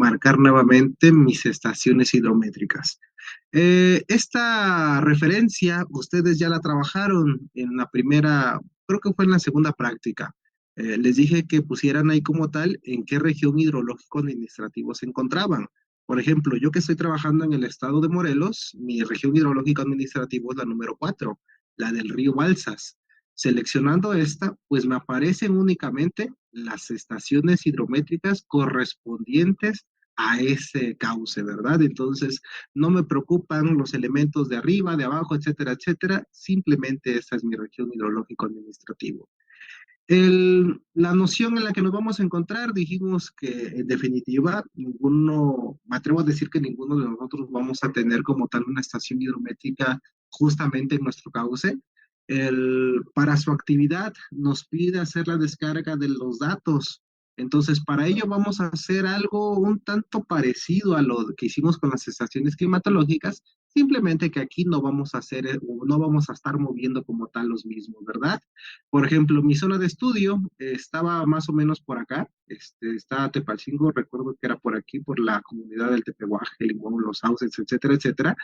marcar nuevamente mis estaciones hidrométricas. Esta referencia, ustedes ya la trabajaron en la primera, creo que fue en la segunda práctica. Les dije que pusieran ahí como tal en qué región hidrológico administrativo se encontraban. Por ejemplo, yo que estoy trabajando en el estado de Morelos, mi región hidrológica administrativa es la número 4, la del río Balsas. Seleccionando esta, pues me aparecen únicamente las estaciones hidrométricas correspondientes a ese cauce, ¿verdad? Entonces, no me preocupan los elementos de arriba, de abajo, etcétera, etcétera. Simplemente esa es mi región hidrológico administrativo. La noción en la que nos vamos a encontrar, dijimos que en definitiva, me atrevo a decir que ninguno de nosotros vamos a tener como tal una estación hidrométrica justamente en nuestro cauce. Para su actividad nos pide hacer la descarga de los datos. Entonces, para ello vamos a hacer algo un tanto parecido a lo que hicimos con las estaciones climatológicas, simplemente que aquí no vamos a hacer, no vamos a estar moviendo como tal los mismos, ¿verdad? Por ejemplo, mi zona de estudio estaba más o menos por acá, está Tepalcingo, recuerdo que era por aquí, por la comunidad del Tepehuaje, Limón, Los Sauces, etcétera, etcétera.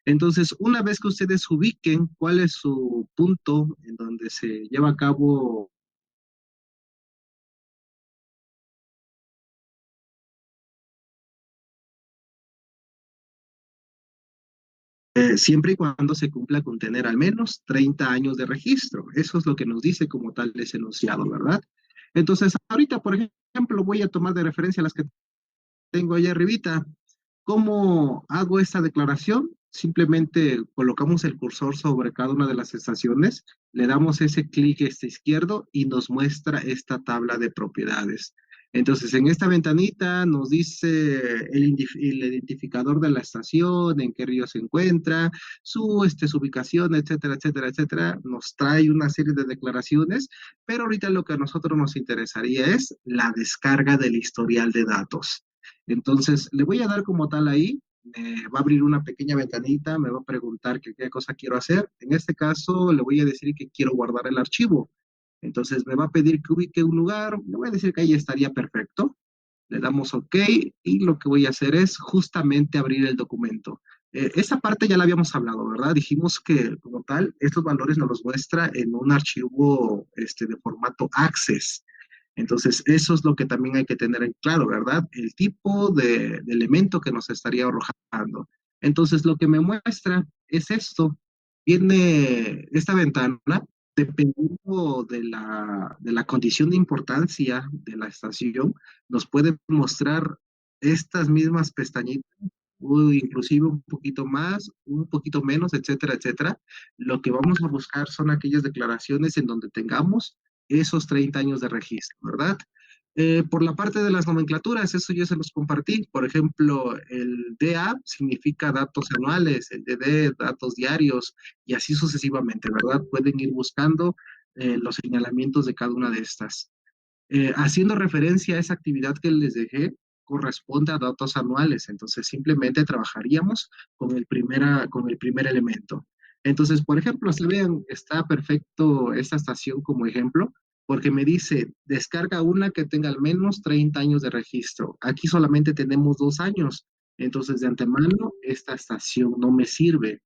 Entonces, una vez que ustedes ubiquen cuál es su punto en donde se lleva a cabo, siempre y cuando se cumpla con tener al menos 30 años de registro. Eso es lo que nos dice como tal ese enunciado, ¿verdad? Entonces, ahorita, por ejemplo, voy a tomar de referencia las que tengo ahí arribita. ¿Cómo hago esta declaración? Simplemente colocamos el cursor sobre cada una de las estaciones, le damos ese clic izquierdo y nos muestra esta tabla de propiedades. Entonces, en esta ventanita nos dice el identificador de la estación, en qué río se encuentra, su ubicación, etcétera, etcétera, etcétera. Nos trae una serie de declaraciones, pero ahorita lo que a nosotros nos interesaría es la descarga del historial de datos. Entonces, le voy a dar como tal ahí, me va a abrir una pequeña ventanita, me va a preguntar qué cosa quiero hacer. En este caso, le voy a decir que quiero guardar el archivo. Entonces, me va a pedir que ubique un lugar, le voy a decir que ahí estaría perfecto. Le damos OK y lo que voy a hacer es justamente abrir el documento. Esa parte ya la habíamos hablado, ¿verdad? Dijimos que como tal, estos valores nos los muestra en un archivo de formato Access. Entonces, eso es lo que también hay que tener en claro, ¿verdad? El tipo de elemento que nos estaría arrojando. Entonces, lo que me muestra es esto. Viene esta ventana, dependiendo de la condición de importancia de la estación, nos puede mostrar estas mismas pestañitas, o inclusive un poquito más, un poquito menos, etcétera, etcétera. Lo que vamos a buscar son aquellas declaraciones en donde tengamos esos 30 años de registro, ¿verdad? Por la parte de las nomenclaturas, eso yo se los compartí. Por ejemplo, el DA significa datos anuales, el DD, datos diarios, y así sucesivamente, ¿verdad? Pueden ir buscando los señalamientos de cada una de estas. Haciendo referencia a esa actividad que les dejé, corresponde a datos anuales, entonces simplemente trabajaríamos con el primer elemento. Entonces, por ejemplo, si ven, está perfecto esta estación como ejemplo, porque me dice, descarga una que tenga al menos 30 años de registro. Aquí solamente tenemos 2 años, entonces de antemano esta estación no me sirve.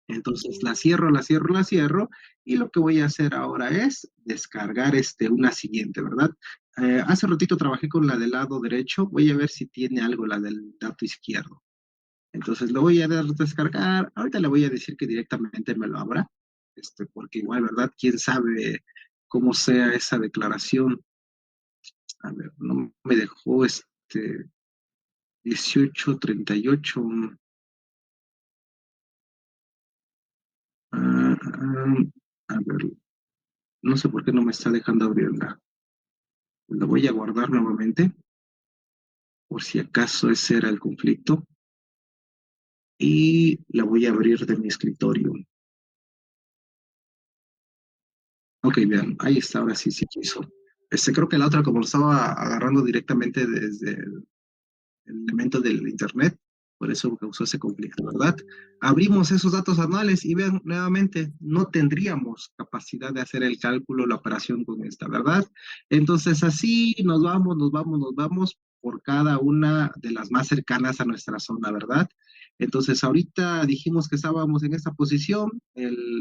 Entonces la cierro, la cierro, la cierro y lo que voy a hacer ahora es descargar una siguiente, ¿verdad? Hace ratito trabajé con la del lado derecho, voy a ver si tiene algo la del dato izquierdo. Entonces le voy a dar descargar, ahorita le voy a decir que directamente me lo abra, porque igual, ¿verdad? ¿Quién sabe cómo sea esa declaración? A ver, no me dejó 1838. A ver, no sé por qué no me está dejando abrirla. Lo voy a guardar nuevamente, por si acaso ese era el conflicto, y la voy a abrir de mi escritorio. Ok, vean, ahí está, ahora sí, sí quiso. Creo que la otra, como lo estaba agarrando directamente desde el elemento del internet, por eso causó ese conflicto, ¿verdad? Abrimos esos datos anuales y vean nuevamente, no tendríamos capacidad de hacer el cálculo, la operación con esta, ¿verdad? Entonces así nos vamos, nos vamos, nos vamos. por cada una de las más cercanas a nuestra zona, ¿verdad? Entonces, ahorita dijimos que estábamos en esta posición,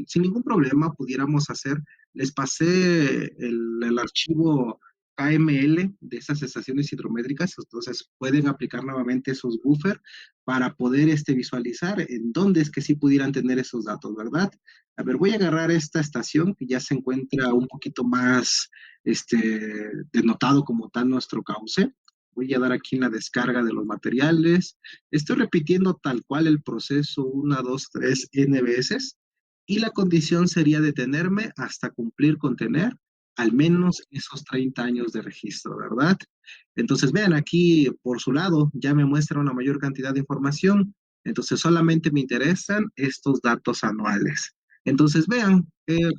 sin ningún problema pudiéramos hacer, les pasé el archivo KML de esas estaciones hidrométricas, entonces pueden aplicar nuevamente esos buffers para poder visualizar en dónde es que sí pudieran tener esos datos, ¿verdad? A ver, voy a agarrar esta estación que ya se encuentra un poquito más denotado como tal nuestro cauce. Voy a dar aquí en la descarga de los materiales. Estoy repitiendo tal cual el proceso 1, 2, 3 N veces y la condición sería detenerme hasta cumplir con tener al menos esos 30 años de registro, ¿verdad? Entonces, vean aquí por su lado, ya me muestra una mayor cantidad de información. Entonces, solamente me interesan estos datos anuales. Entonces, vean,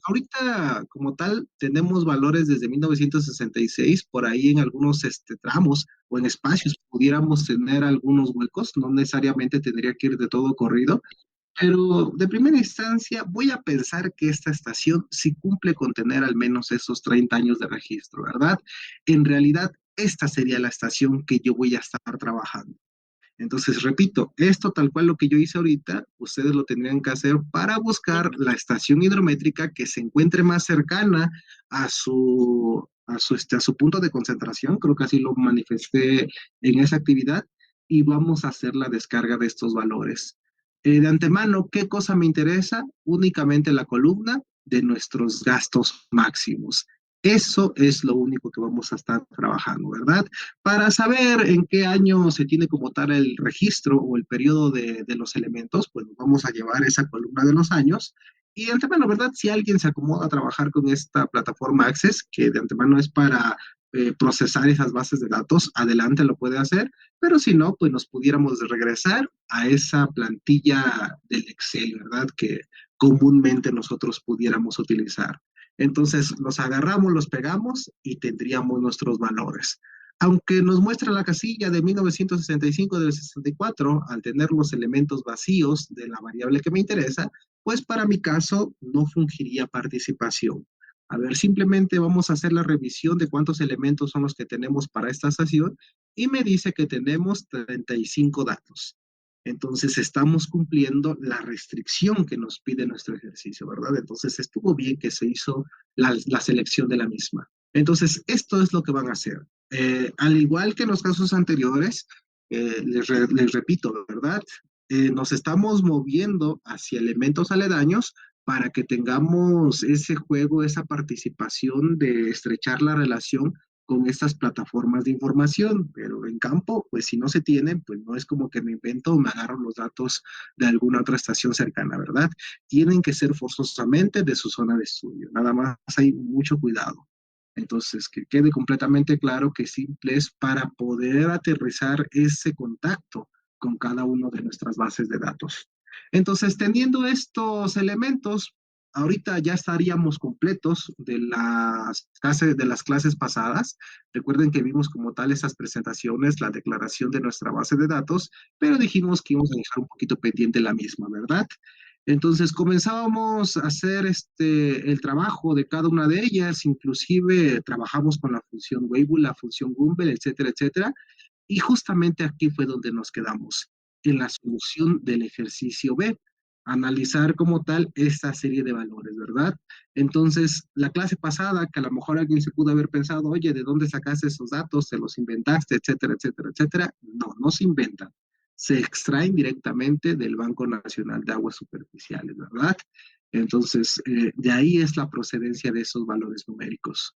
ahorita como tal tenemos valores desde 1966, por ahí en algunos tramos o en espacios pudiéramos tener algunos huecos, no necesariamente tendría que ir de todo corrido, pero de primera instancia voy a pensar que esta estación sí cumple con tener al menos esos 30 años de registro, ¿verdad? En realidad, esta sería la estación que yo voy a estar trabajando. Entonces, repito, esto tal cual lo que yo hice ahorita, ustedes lo tendrían que hacer para buscar la estación hidrométrica que se encuentre más cercana a su punto de concentración, creo que así lo manifesté en esa actividad, y vamos a hacer la descarga de estos valores. De antemano, ¿qué cosa me interesa? Únicamente la columna de nuestros gastos máximos. Eso es lo único que vamos a estar trabajando, ¿verdad? Para saber en qué año se tiene como tal el registro o el periodo de los elementos, pues vamos a llevar esa columna de los años. Y de antemano, ¿verdad? Si alguien se acomoda a trabajar con esta plataforma Access, que de antemano es para procesar esas bases de datos, adelante lo puede hacer, pero si no, pues nos pudiéramos regresar a esa plantilla del Excel, ¿verdad? Que comúnmente nosotros pudiéramos utilizar. Entonces los agarramos, los pegamos y tendríamos nuestros valores. Aunque nos muestra la casilla de 1965 del 64, al tener los elementos vacíos de la variable que me interesa, pues para mi caso no fungiría participación. A ver, simplemente vamos a hacer la revisión de cuántos elementos son los que tenemos para esta estación y me dice que tenemos 35 datos. Entonces estamos cumpliendo la restricción que nos pide nuestro ejercicio, ¿verdad? Entonces estuvo bien que se hizo la selección de la misma. Entonces, esto es lo que van a hacer. Al igual que en los casos anteriores, les repito, ¿verdad? Nos estamos moviendo hacia elementos aledaños para que tengamos ese juego, esa participación de estrechar la relación con estas plataformas de información, pero en campo, pues si no se tienen, pues no es como que me invento o me agarro los datos de alguna otra estación cercana, ¿verdad? Tienen que ser forzosamente de su zona de estudio, nada más hay mucho cuidado. Entonces, que quede completamente claro que simple es para poder aterrizar ese contacto con cada uno de nuestras bases de datos. Entonces, teniendo estos elementos, ahorita ya estaríamos completos de las clases pasadas. Recuerden que vimos como tal esas presentaciones, la declaración de nuestra base de datos, pero dijimos que íbamos a dejar un poquito pendiente la misma, ¿verdad? Entonces comenzábamos a hacer el trabajo de cada una de ellas, inclusive trabajamos con la función Weibull, la función Gumbel, etcétera, etcétera, y justamente aquí fue donde nos quedamos, en la solución del ejercicio B, analizar como tal esta serie de valores, ¿verdad? Entonces, la clase pasada, que a lo mejor alguien se pudo haber pensado, oye, ¿de dónde sacaste esos datos? ¿Se los inventaste? Etcétera, etcétera, etcétera. No, no se inventan. Se extraen directamente del Banco Nacional de Aguas Superficiales, ¿verdad? Entonces, de ahí es la procedencia de esos valores numéricos.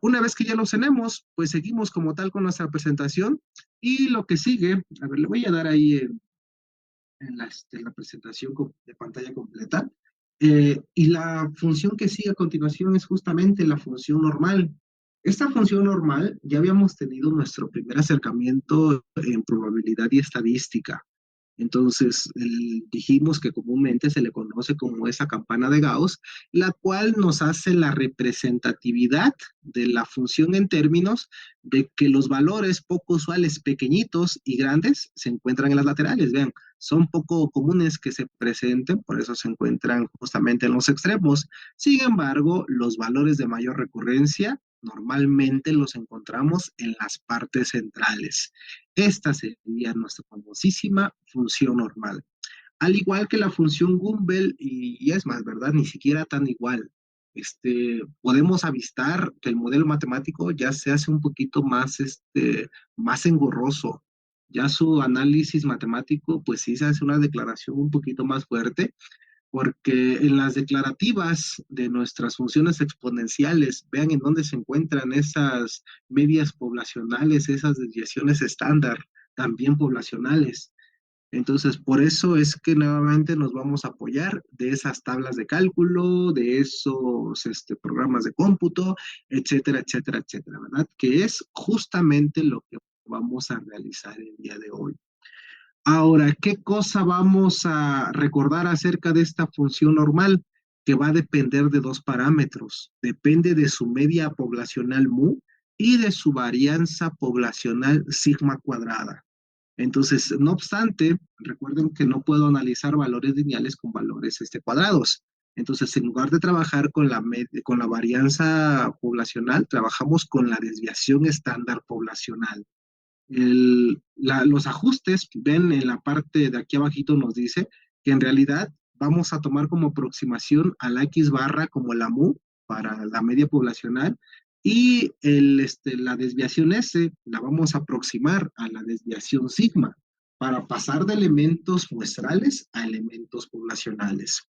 Una vez que ya los tenemos, pues seguimos como tal con nuestra presentación y lo que sigue, a ver, le voy a dar ahí en la presentación de pantalla completa. Y la función que sigue a continuación es justamente la función normal. Esta función normal ya habíamos tenido nuestro primer acercamiento en probabilidad y estadística. Entonces, dijimos que comúnmente se le conoce como esa campana de Gauss, la cual nos hace la representatividad de la función en términos de que los valores poco usuales, pequeñitos y grandes, se encuentran en las laterales. Vean, son poco comunes que se presenten, por eso se encuentran justamente en los extremos. Sin embargo, los valores de mayor recurrencia normalmente los encontramos en las partes centrales. Esta sería nuestra famosísima función normal. Al igual que la función Gumbel, y es más, ¿verdad? Ni siquiera tan igual. Podemos avistar que el modelo matemático ya se hace un poquito más, más engorroso. Ya su análisis matemático, pues sí se hace una declaración un poquito más fuerte, porque en las declarativas de nuestras funciones exponenciales, vean en dónde se encuentran esas medias poblacionales, esas desviaciones estándar, también poblacionales. Entonces, por eso es que nuevamente nos vamos a apoyar de esas tablas de cálculo, de esos programas de cómputo, etcétera, etcétera, etcétera, ¿verdad? Que es justamente lo que vamos a realizar el día de hoy. Ahora, ¿qué cosa vamos a recordar acerca de esta función normal? Que va a depender de dos parámetros. Depende de su media poblacional mu y de su varianza poblacional sigma cuadrada. Entonces, no obstante, recuerden que no puedo analizar valores lineales con valores cuadrados. Entonces, en lugar de trabajar con la varianza poblacional, trabajamos con la desviación estándar poblacional. Los ajustes, ven en la parte de aquí abajito nos dice que en realidad vamos a tomar como aproximación a la X barra como la mu para la media poblacional y la desviación S la vamos a aproximar a la desviación sigma para pasar de elementos muestrales a elementos poblacionales.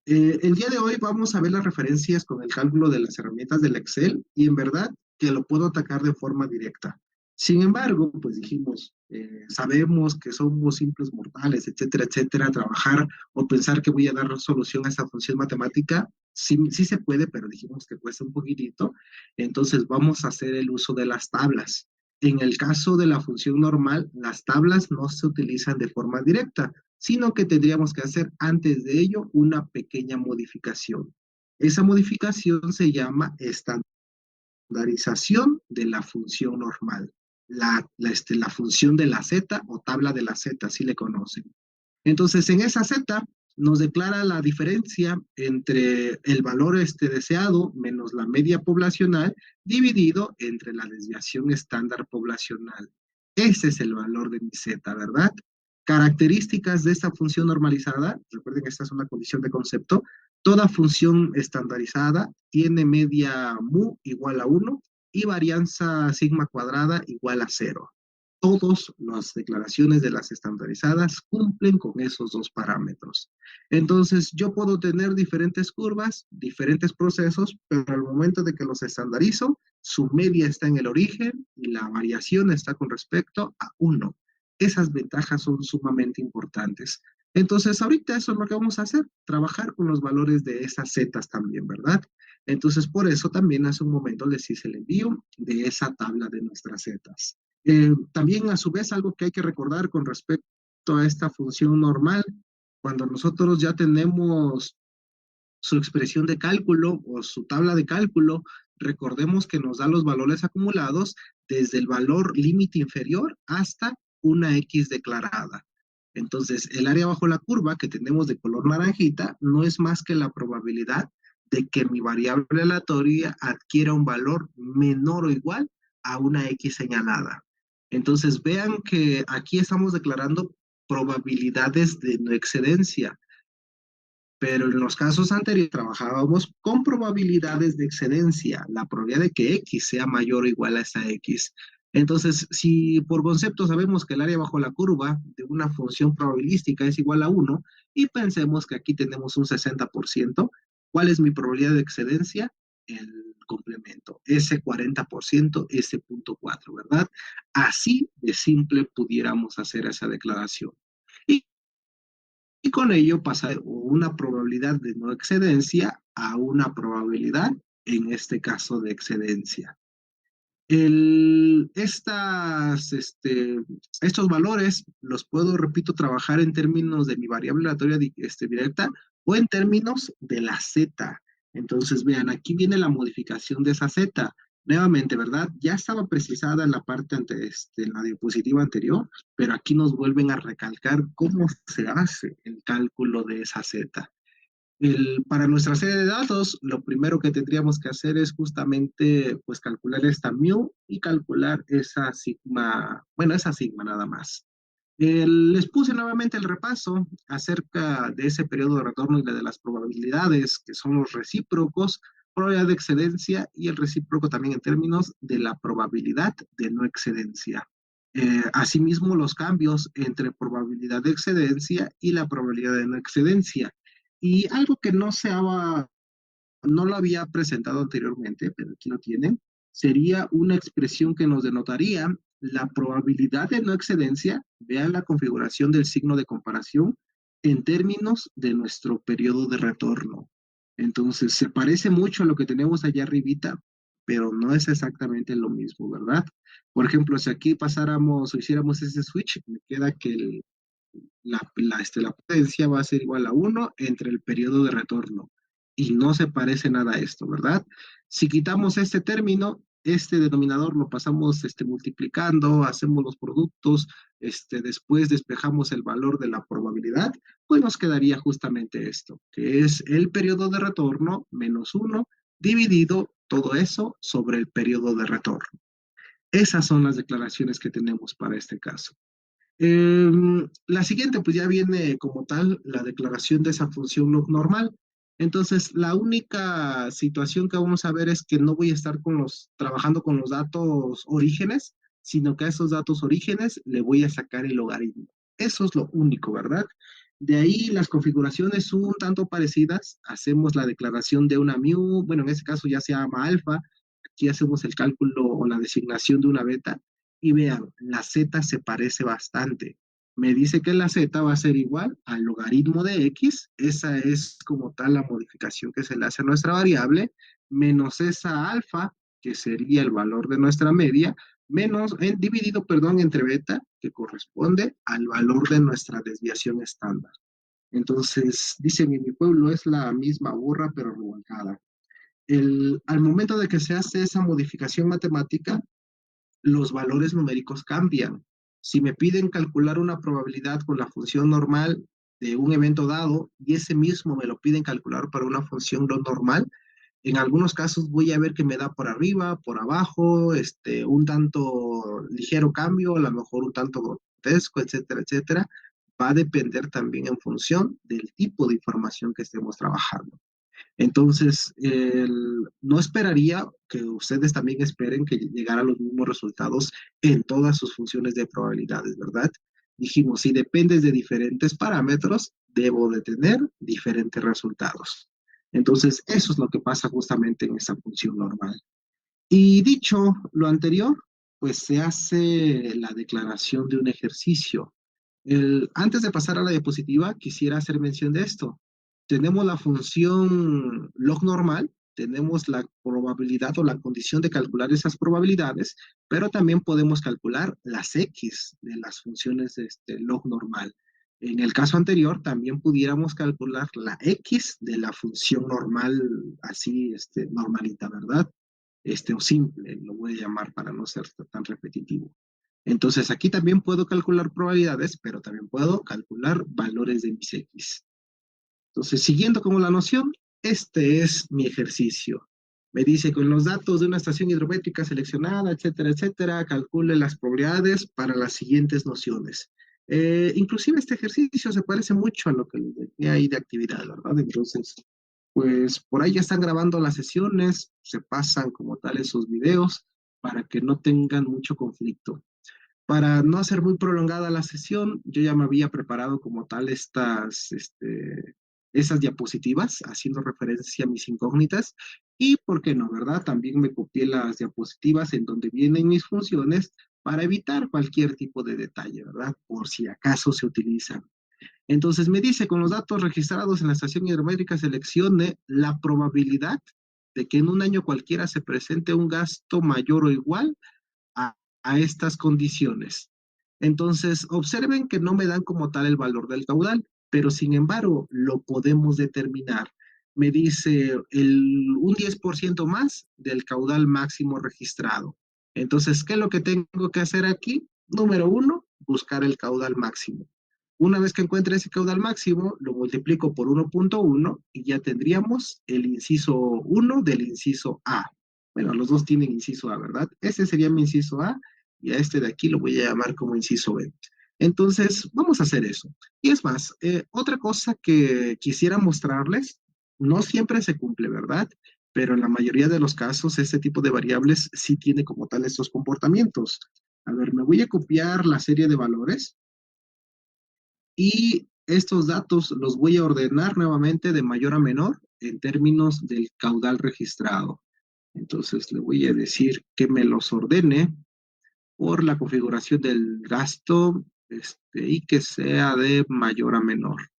El día de hoy vamos a ver las referencias con el cálculo de las herramientas del Excel y en verdad que lo puedo atacar de forma directa. Sin embargo, pues dijimos, sabemos que somos simples mortales, etcétera, etcétera, trabajar o pensar que voy a dar solución a esa función matemática, sí, sí se puede, pero dijimos que cuesta un poquitito, entonces vamos a hacer el uso de las tablas. En el caso de la función normal, las tablas no se utilizan de forma directa, sino que tendríamos que hacer antes de ello una pequeña modificación. Esa modificación se llama estandarización de la función normal, la función de la z o tabla de la z, así le conocen. Entonces, en esa z nos declara la diferencia entre el valor deseado menos la media poblacional dividido entre la desviación estándar poblacional. Ese es el valor de mi z, ¿verdad? Características de esta función normalizada, recuerden que esta es una condición de concepto, toda función estandarizada tiene media mu igual a 1 y varianza sigma cuadrada igual a 0. Todas las declaraciones de las estandarizadas cumplen con esos dos parámetros. Entonces, yo puedo tener diferentes curvas, diferentes procesos, pero al momento de que los estandarizo, su media está en el origen y la variación está con respecto a 1. Esas ventajas son sumamente importantes. Entonces, ahorita eso es lo que vamos a hacer, trabajar con los valores de esas zetas también, ¿verdad? Entonces, por eso también hace un momento les hice el envío de esa tabla de nuestras zetas. También, a su vez, algo que hay que recordar con respecto a esta función normal, cuando nosotros ya tenemos su expresión de cálculo o su tabla de cálculo, recordemos que nos da los valores acumulados desde el valor límite inferior hasta una X declarada. Entonces, el área bajo la curva que tenemos de color naranjita no es más que la probabilidad de que mi variable aleatoria adquiera un valor menor o igual a una X señalada. Entonces, vean que aquí estamos declarando probabilidades de no excedencia, pero en los casos anteriores trabajábamos con probabilidades de excedencia, la probabilidad de que X sea mayor o igual a esa X. Entonces, si por concepto sabemos que el área bajo la curva de una función probabilística es igual a 1 y pensemos que aquí tenemos un 60%, ¿cuál es mi probabilidad de excedencia? El complemento, ese 40%, ese 0.4, ¿verdad? Así de simple pudiéramos hacer esa declaración. Y con ello pasa una probabilidad de no excedencia a una probabilidad, en este caso, de excedencia. Estos valores los puedo, repito, trabajar en términos de mi variable aleatoria directa o en términos de la z. Entonces, vean, aquí viene la modificación de esa z. Nuevamente, ¿verdad? Ya estaba precisada en la parte en la diapositiva anterior, pero aquí nos vuelven a recalcar cómo se hace el cálculo de esa z. Para nuestra serie de datos, lo primero que tendríamos que hacer es justamente pues calcular esta mu y calcular esa sigma, bueno, esa sigma nada más. Les puse nuevamente el repaso acerca de ese periodo de retorno y de las probabilidades, que son los recíprocos, probabilidad de excedencia y el recíproco también en términos de la probabilidad de no excedencia. Asimismo, los cambios entre probabilidad de excedencia y la probabilidad de no excedencia. Y algo que no lo había presentado anteriormente, pero aquí lo tienen, sería una expresión que nos denotaría la probabilidad de no excedencia. Vean la configuración del signo de comparación en términos de nuestro periodo de retorno. Entonces, se parece mucho a lo que tenemos allá arribita, pero no es exactamente lo mismo, ¿verdad? Por ejemplo, si aquí pasáramos o hiciéramos ese switch, me queda que la potencia va a ser igual a uno entre el periodo de retorno. Y no se parece nada a esto, ¿verdad? Si quitamos este término, este denominador lo pasamos multiplicando, hacemos los productos, después despejamos el valor de la probabilidad, pues nos quedaría justamente esto, que es el periodo de retorno menos uno dividido todo eso sobre el periodo de retorno. Esas son las declaraciones que tenemos para este caso. La siguiente, pues ya viene como tal la declaración de esa función normal. Entonces, la única situación que vamos a ver es que no voy a estar trabajando con los datos orígenes, sino que a esos datos orígenes le voy a sacar el logaritmo. Eso es lo único, ¿verdad? De ahí las configuraciones son un tanto parecidas. Hacemos la declaración de una mu, bueno, en este caso ya se llama alfa. Aquí hacemos el cálculo o la designación de una beta y vean, la z se parece bastante. Me dice que la z va a ser igual al logaritmo de x, esa es como tal la modificación que se le hace a nuestra variable, menos esa alfa, que sería el valor de nuestra media, dividido, perdón, entre beta, que corresponde al valor de nuestra desviación estándar. Entonces, dicen en mi pueblo, es la misma burra, pero revolcada. Al momento de que se hace esa modificación matemática, los valores numéricos cambian. Si me piden calcular una probabilidad con la función normal de un evento dado y ese mismo me lo piden calcular para una función no normal, en algunos casos voy a ver que me da por arriba, por abajo, un tanto ligero cambio, a lo mejor un tanto grotesco, etcétera, etcétera. Va a depender también en función del tipo de información que estemos trabajando. Entonces, no esperaría que ustedes también esperen que llegara a los mismos resultados en todas sus funciones de probabilidades, ¿verdad? Dijimos, si dependes de diferentes parámetros, debo de tener diferentes resultados. Entonces, eso es lo que pasa justamente en esa función normal. Y dicho lo anterior, pues se hace la declaración de un ejercicio. Antes de pasar a la diapositiva, quisiera hacer mención de esto. Tenemos la función log normal, tenemos la probabilidad o la condición de calcular esas probabilidades, pero también podemos calcular las x de las funciones de log normal. En el caso anterior, también pudiéramos calcular la x de la función normal, así, normalita, ¿verdad? O simple, lo voy a llamar para no ser tan repetitivo. Entonces aquí también puedo calcular probabilidades, pero también puedo calcular valores de mis X. Entonces, siguiendo como la noción, este es mi ejercicio. Me dice con los datos de una estación hidrométrica seleccionada, etcétera, etcétera, calcule las probabilidades para las siguientes nociones. Inclusive este ejercicio se parece mucho a lo que les decía ahí de actividad, ¿verdad? Entonces, pues por ahí ya están grabando las sesiones, se pasan como tal esos videos para que no tengan mucho conflicto. Para no hacer muy prolongada la sesión, yo ya me había preparado como tal esas diapositivas, haciendo referencia a mis incógnitas. Y, ¿por qué no, verdad? También me copié las diapositivas en donde vienen mis funciones para evitar cualquier tipo de detalle, ¿verdad? Por si acaso se utilizan. Entonces me dice, con los datos registrados en la estación hidrométrica, seleccione la probabilidad de que en un año cualquiera se presente un gasto mayor o igual a, a estas condiciones. Entonces, observen que no me dan como tal el valor del caudal, pero sin embargo lo podemos determinar. Me dice un 10% más del caudal máximo registrado. Entonces, ¿qué es lo que tengo que hacer aquí? Número uno, buscar el caudal máximo. Una vez que encuentre ese caudal máximo, lo multiplico por 1.1 y ya tendríamos el inciso 1 del inciso A. Bueno, los dos tienen inciso A, ¿verdad? Ese sería mi inciso A y a este de aquí lo voy a llamar como inciso B. Entonces, vamos a hacer eso. Y es más, otra cosa que quisiera mostrarles, no siempre se cumple, ¿verdad? Pero en la mayoría de los casos, este tipo de variables sí tiene como tal estos comportamientos. A ver, me voy a copiar la serie de valores y estos datos los voy a ordenar nuevamente de mayor a menor en términos del caudal registrado. Entonces le voy a decir que me los ordene por la configuración del gasto y que sea de mayor a menor.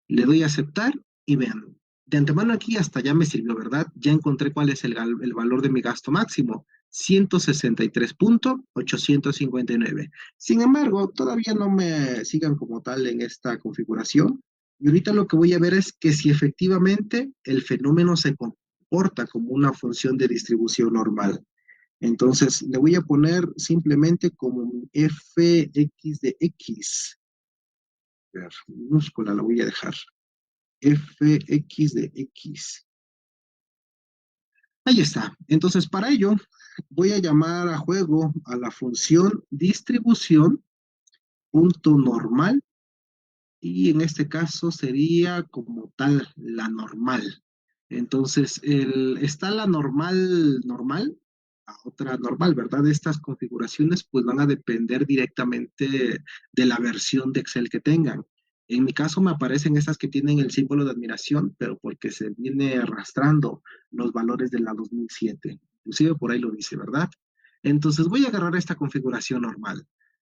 Le doy a aceptar y vean, de antemano aquí hasta ya me sirvió, ¿verdad? Ya encontré cuál es el valor de mi gasto máximo, 163.859. Sin embargo, todavía no me sigan como tal en esta configuración. Y ahorita lo que voy a ver es que si efectivamente el fenómeno se comporta como una función de distribución normal. Entonces, le voy a poner simplemente como fx de x. A ver, minúscula la voy a dejar. Fx de x. Ahí está. Entonces, para ello, voy a llamar a juego a la función distribución punto normal y en este caso sería como tal la normal. Entonces, está la normal, a otra normal, ¿verdad? Estas configuraciones pues van a depender directamente de la versión de Excel que tengan. En mi caso me aparecen estas que tienen el símbolo de admiración, pero porque se viene arrastrando los valores de la 2007. Inclusive por ahí lo dice, ¿verdad? Entonces voy a agarrar esta configuración normal.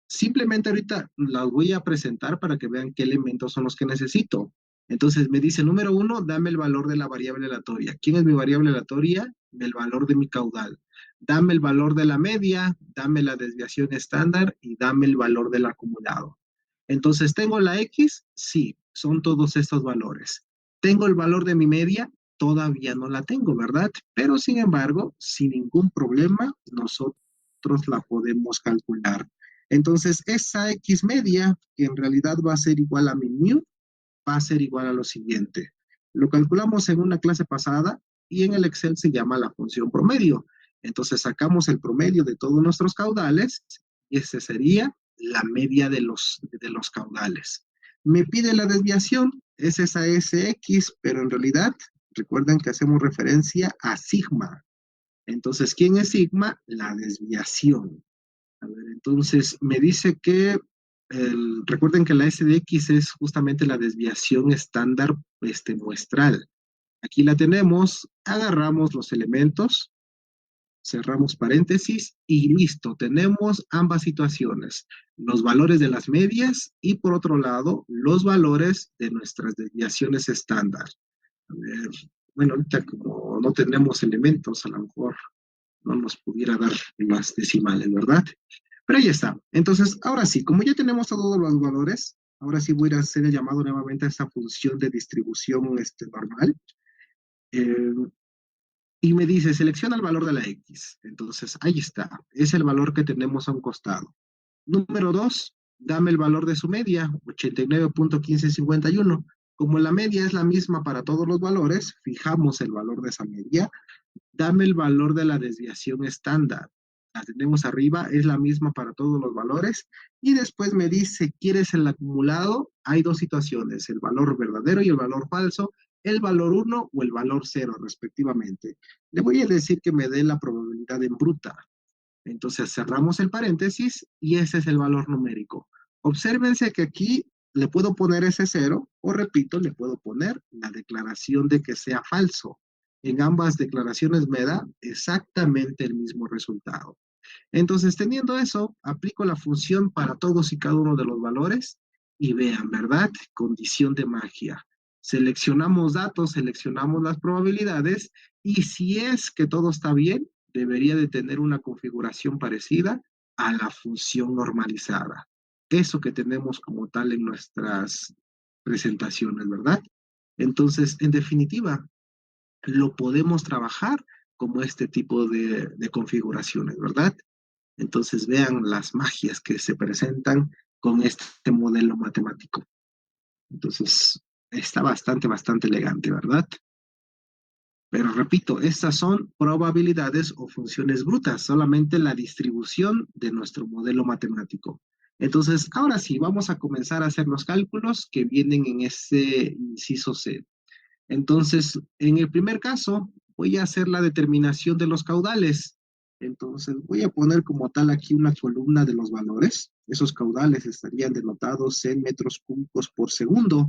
Simplemente ahorita las voy a presentar para que vean qué elementos son los que necesito. Entonces me dice, número uno, dame el valor de la variable aleatoria. ¿Quién es mi variable aleatoria? El valor de mi caudal. Dame el valor de la media, dame la desviación estándar y dame el valor del acumulado. Entonces, ¿tengo la X? Sí, son todos estos valores. ¿Tengo el valor de mi media? Todavía no la tengo, ¿verdad? Pero sin embargo, sin ningún problema, nosotros la podemos calcular. Entonces, esa X media, que en realidad va a ser igual a mi mu, va a ser igual a lo siguiente. Lo calculamos en una clase pasada y en el Excel se llama la función promedio. Entonces, sacamos el promedio de todos nuestros caudales y ese sería la media de los caudales. Me pide la desviación, es esa SX, pero en realidad, recuerden que hacemos referencia a sigma. Entonces, ¿quién es sigma? La desviación. A ver, entonces me dice que recuerden que la SDX es justamente la desviación estándar muestral. Aquí la tenemos, agarramos los elementos, cerramos paréntesis y listo, tenemos ambas situaciones, los valores de las medias y por otro lado, los valores de nuestras desviaciones estándar. A ver, bueno, ahorita como no tenemos elementos, a lo mejor no nos pudiera dar las decimales, ¿verdad? Pero ahí está. Entonces, ahora sí, como ya tenemos todos los valores, ahora sí voy a hacer el llamado nuevamente a esta función de distribución normal. Eh, y me dice, selecciona el valor de la X. Entonces, ahí está. Es el valor que tenemos a un costado. Número 2, dame el valor de su media, 89.1551. Como la media es la misma para todos los valores, fijamos el valor de esa media. Dame el valor de la desviación estándar. La tenemos arriba, es la misma para todos los valores. Y después me dice, ¿quieres el acumulado? Hay dos situaciones, el valor verdadero y el valor falso, el valor 1 o el valor 0 respectivamente. Le voy a decir que me dé la probabilidad en bruta. Entonces cerramos el paréntesis y ese es el valor numérico. Obsérvense que aquí le puedo poner ese cero o repito, le puedo poner la declaración de que sea falso. En ambas declaraciones me da exactamente el mismo resultado. Entonces, teniendo eso, aplico la función para todos y cada uno de los valores y vean, ¿verdad? Condición de magia. Seleccionamos datos, seleccionamos las probabilidades y si es que todo está bien, debería de tener una configuración parecida a la función normalizada. Eso que tenemos como tal en nuestras presentaciones, ¿verdad? Entonces, en definitiva, lo podemos trabajar como este tipo de configuraciones, ¿verdad? Entonces vean las magias que se presentan con este modelo matemático. Entonces, está bastante elegante, ¿verdad? Pero repito, estas son probabilidades o funciones brutas, solamente la distribución de nuestro modelo matemático. Entonces, ahora sí, vamos a comenzar a hacer los cálculos que vienen en ese inciso C. Entonces, en el primer caso, voy a hacer la determinación de los caudales. Entonces, voy a poner como tal aquí una columna de los valores. Esos caudales estarían denotados en metros cúbicos por segundo.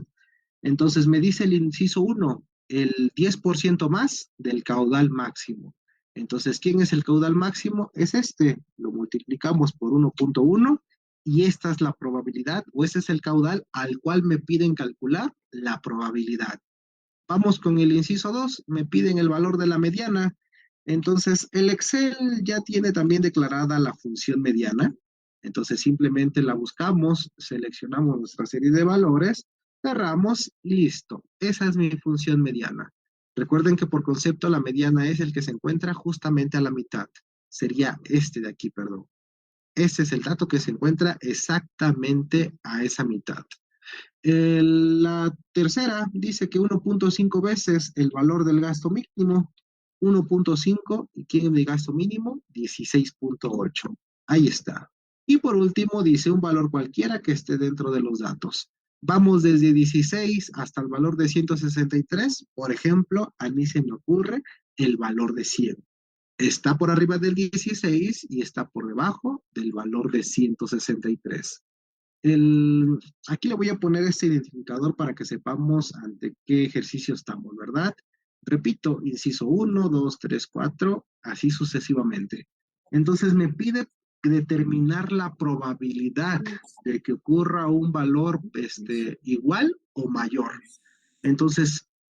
Entonces me dice el inciso uno, el 10% más del caudal máximo. Entonces, ¿quién es el caudal máximo? Es este. Lo multiplicamos por 1.1 y esta es la probabilidad o ese es el caudal al cual me piden calcular la probabilidad. Vamos con el inciso 2, me piden el valor de la mediana. Entonces, el Excel ya tiene también declarada la función mediana. Entonces, simplemente la buscamos, seleccionamos nuestra serie de valores, cerramos y listo. Esa es mi función mediana. Recuerden que por concepto la mediana es el que se encuentra justamente a la mitad. Sería este de aquí, perdón. Ese es el dato que se encuentra exactamente a esa mitad. La tercera dice que 1.5 veces el valor del gasto mínimo, 1.5, ¿y quién es mi gasto mínimo? 16.8. Ahí está. Y por último dice un valor cualquiera que esté dentro de los datos. Vamos desde 16 hasta el valor de 163. Por ejemplo, a mí se me ocurre el valor de 100. Está por arriba del 16 y está por debajo del valor de 163. El, aquí le voy a poner este identificador para que sepamos ante qué ejercicio estamos, ¿verdad? Repito, inciso uno, 2, 3, 4, así sucesivamente. Entonces me pide determinar la probabilidad de que ocurra un valor igual o mayor. Entonces,